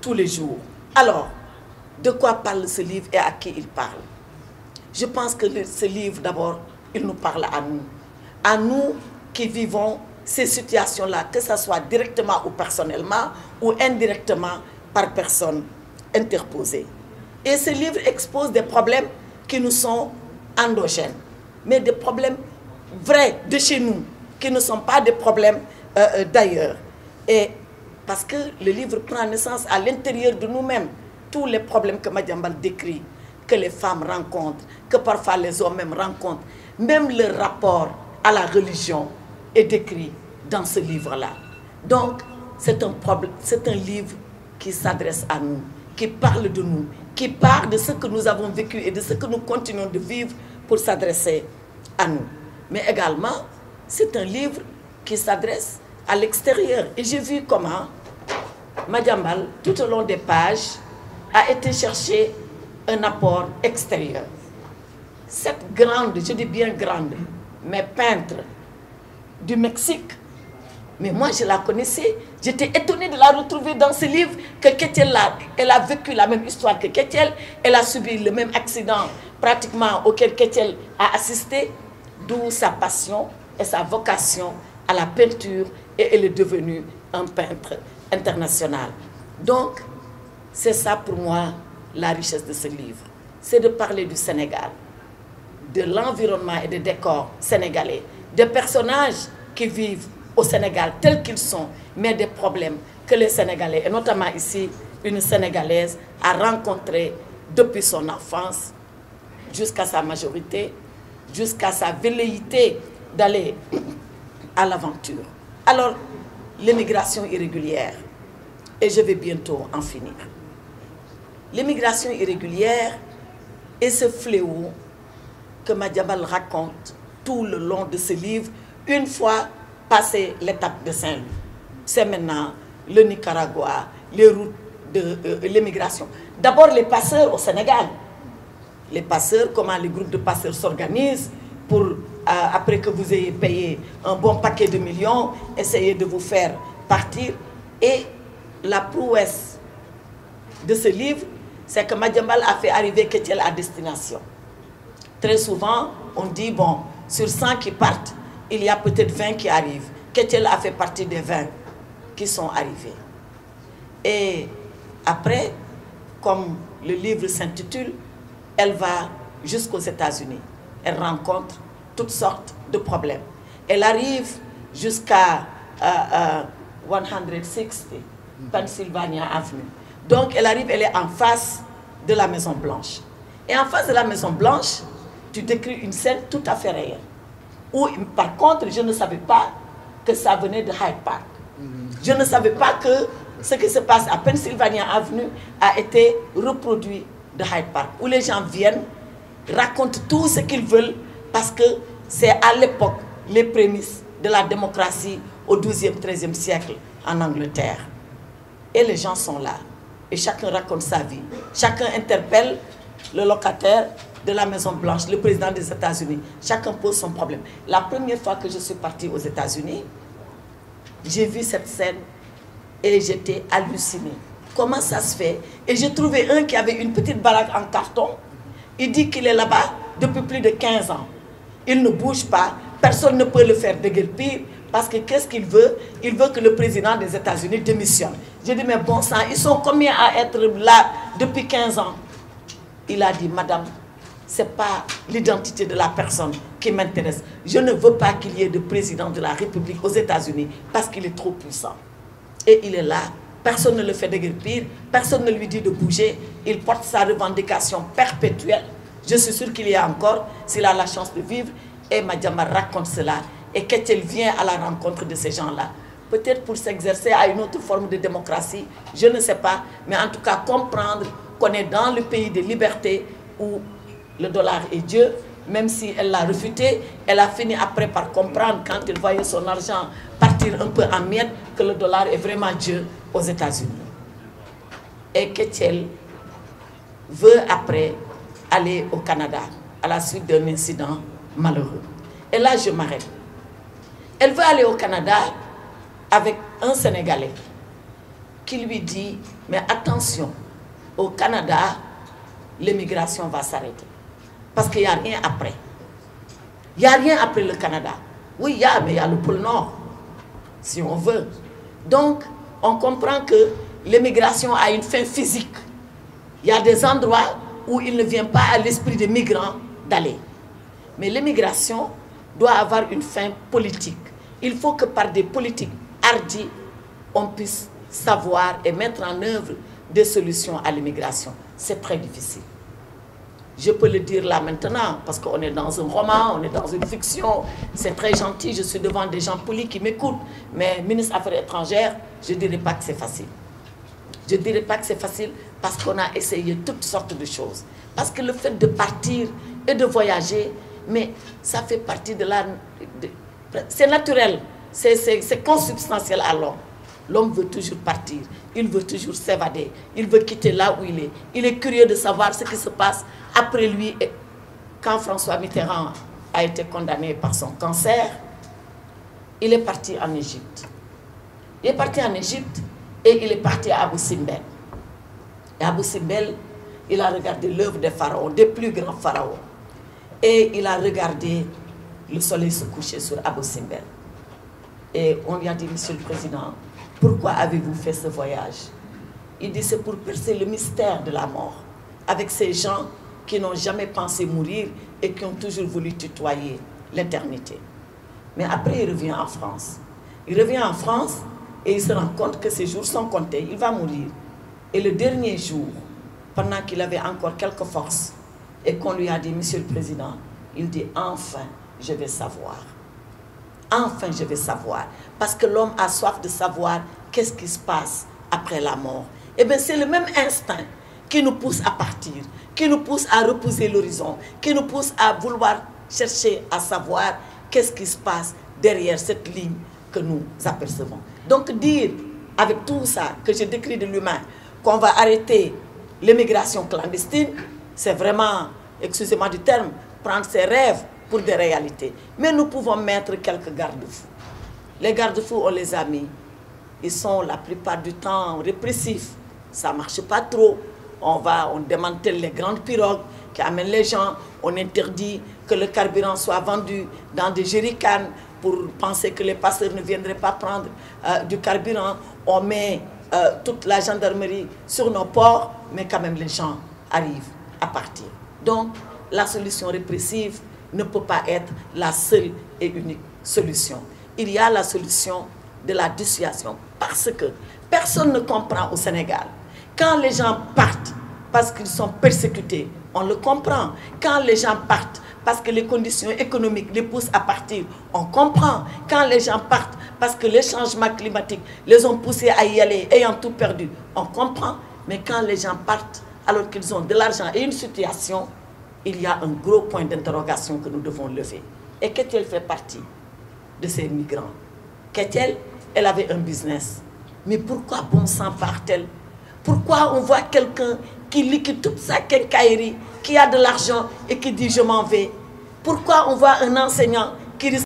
tous les jours. Alors, de quoi parle ce livre et à qui il parle? Je pense que ce livre, d'abord, il nous parle à nous qui vivons ces situations-là, que ce soit directement ou personnellement, ou indirectement par personne interposée. Et ce livre expose des problèmes qui nous sont endogènes, mais des problèmes vrais de chez nous, qui ne sont pas des problèmes d'ailleurs. Et parce que le livre prend naissance à l'intérieur de nous-mêmes, tous les problèmes que Madiambal décrit, que les femmes rencontrent, que parfois les hommes même rencontrent, même le rapport à la religion est décrit dans ce livre-là. Donc, c'est un livre qui s'adresse à nous, qui parle de nous, qui parle de ce que nous avons vécu et de ce que nous continuons de vivre pour s'adresser à nous. Mais également, c'est un livre qui s'adresse à l'extérieur. Et j'ai vu comment Madiambal, tout au long des pages, a été chercher un apport extérieur. Cette grande, je dis bien grande, mais peintre du Mexique, mais moi je la connaissais, j'étais étonnée de la retrouver dans ce livre, que Kétiel, elle a vécu la même histoire que Kétiel, elle a subi le même accident pratiquement auquel Kétiel a assisté, d'où sa passion et sa vocation à la peinture, et elle est devenue un peintre international. Donc, c'est ça pour moi la richesse de ce livre, c'est de parler du Sénégal, de l'environnement et des décors sénégalais, des personnages qui vivent au Sénégal tels qu'ils sont, mais des problèmes que les Sénégalais, et notamment ici, une Sénégalaise, a rencontrés depuis son enfance jusqu'à sa majorité, jusqu'à sa velléité d'aller à l'aventure. Alors, l'immigration irrégulière, et je vais bientôt en finir. L'immigration irrégulière est ce fléau que Madiambal raconte tout le long de ce livre, une fois passé l'étape de Saint-Louis. C'est maintenant le Nicaragua, les routes de l'immigration. D'abord les passeurs au Sénégal. Les passeurs, comment les groupes de passeurs s'organisent pour, après que vous ayez payé un bon paquet de millions, essayer de vous faire partir. Et la prouesse de ce livre, c'est que Madiambal a fait arriver Kétiel à destination. Très souvent, on dit, bon, sur 100 qui partent, il y a peut-être 20 qui arrivent. Kétiel a fait partie des 20 qui sont arrivés. Et après, comme le livre s'intitule, elle va jusqu'aux États-Unis. Elle rencontre toutes sortes de problèmes. Elle arrive jusqu'à 160 Pennsylvania Avenue. Donc, elle arrive, elle est en face de la Maison Blanche. Et en face de la Maison Blanche, tu décris une scène tout à fait réelle. Où, par contre, je ne savais pas que ça venait de Hyde Park. Je ne savais pas que ce qui se passe à Pennsylvania Avenue a été reproduit de Hyde Park. Où les gens viennent, racontent tout ce qu'ils veulent, parce que c'est à l'époque les prémices de la démocratie au XIIe, XIIIe siècle en Angleterre. Et les gens sont là. Et chacun raconte sa vie. Chacun interpelle le locataire de la Maison Blanche, le président des États-Unis. Chacun pose son problème. La première fois que je suis partie aux États-Unis, j'ai vu cette scène et j'étais hallucinée. Comment ça se fait? Et j'ai trouvé un qui avait une petite baraque en carton. Il dit qu'il est là-bas depuis plus de 15 ans. Il ne bouge pas. Personne ne peut le faire déguerpir. Parce que qu'est-ce qu'il veut? Il veut que le président des États-Unis démissionne. J'ai dit, mais bon sang, ils sont combien à être là depuis 15 ans? Il a dit, madame, ce n'est pas l'identité de la personne qui m'intéresse. Je ne veux pas qu'il y ait de président de la République aux États-Unis parce qu'il est trop puissant. Et il est là, personne ne le fait déguerpir, personne ne lui dit de bouger. Il porte sa revendication perpétuelle. Je suis sûre qu'il y a encore, s'il a la chance de vivre. Et Madiambal raconte cela. Et Kétiel vient à la rencontre de ces gens-là. Peut-être pour s'exercer à une autre forme de démocratie, je ne sais pas. Mais en tout cas, comprendre qu'on est dans le pays de liberté où le dollar est Dieu. Même si elle l'a refuté, elle a fini après par comprendre, quand elle voyait son argent partir un peu en miettes, que le dollar est vraiment Dieu aux États-Unis. Et Kétiel veut après aller au Canada à la suite d'un incident malheureux. Et là, je m'arrête. Elle veut aller au Canada avec un Sénégalais qui lui dit, mais attention, au Canada, l'immigration va s'arrêter. Parce qu'il n'y a rien après. Il n'y a rien après le Canada. Oui, mais il y a le pôle Nord, si on veut. Donc, on comprend que l'immigration a une fin physique. Il y a des endroits où il ne vient pas à l'esprit des migrants d'aller. Mais l'immigration doit avoir une fin politique. Il faut que par des politiques hardies, on puisse savoir et mettre en œuvre des solutions à l'immigration. C'est très difficile. Je peux le dire là maintenant, parce qu'on est dans un roman, on est dans une fiction, c'est très gentil, je suis devant des gens polis qui m'écoutent, mais ministre des Affaires étrangères, je ne dirais pas que c'est facile. Je ne dirais pas que c'est facile parce qu'on a essayé toutes sortes de choses. Parce que le fait de partir et de voyager, mais ça fait partie de la... c'est naturel, c'est consubstantiel à l'homme. L'homme veut toujours partir, il veut toujours s'évader, il veut quitter là où il est. Il est curieux de savoir ce qui se passe après lui. Quand François Mitterrand a été condamné par son cancer, il est parti en Égypte. Il est parti en Égypte et il est parti à Abou Simbel. Et Abou Simbel, il a regardé l'œuvre des pharaons, des plus grands pharaons. Et il a regardé le soleil se coucher sur Abou Simbel. Et on lui a dit, Monsieur le Président, pourquoi avez-vous fait ce voyage? Il dit, c'est pour percer le mystère de la mort, avec ces gens qui n'ont jamais pensé mourir et qui ont toujours voulu tutoyer l'éternité. Mais après, il revient en France. Il revient en France et il se rend compte que ses jours sont comptés, il va mourir. Et le dernier jour, pendant qu'il avait encore quelques forces, et qu'on lui a dit, Monsieur le Président, il dit, enfin, je vais savoir. Enfin, je vais savoir. Parce que l'homme a soif de savoir qu'est-ce qui se passe après la mort. Eh bien, c'est le même instinct qui nous pousse à partir, qui nous pousse à repousser l'horizon, qui nous pousse à vouloir chercher à savoir qu'est-ce qui se passe derrière cette ligne que nous apercevons. Donc, dire avec tout ça que je décris de l'humain, qu'on va arrêter l'immigration clandestine, c'est vraiment, excusez-moi du terme, prendre ses rêves pour des réalités. Mais nous pouvons mettre quelques garde-fous. Les garde-fous, on les a mis. Ils sont la plupart du temps répressifs. Ça ne marche pas trop. On démantèle les grandes pirogues qui amènent les gens. On interdit que le carburant soit vendu dans des jerrycans pour penser que les passeurs ne viendraient pas prendre du carburant. On met toute la gendarmerie sur nos ports, mais quand même les gens arrivent à partir. Donc, la solution répressive ne peut pas être la seule et unique solution. Il y a la solution de la dissuasion parce que personne ne comprend au Sénégal. Quand les gens partent parce qu'ils sont persécutés, on le comprend. Quand les gens partent parce que les conditions économiques les poussent à partir, on comprend. Quand les gens partent parce que les changements climatiques les ont poussés à y aller, ayant tout perdu, on comprend. Mais quand les gens partent alors qu'ils ont de l'argent et une situation, il y a un gros point d'interrogation que nous devons lever. Et Ketiel fait partie de ces migrants. Ketiel, elle avait un business. Mais pourquoi bon sang part-elle? Pourquoi on voit quelqu'un qui liquide toute sa quincaillerie, qui a de l'argent et qui dit je m'en vais? Pourquoi on voit un enseignant qui risque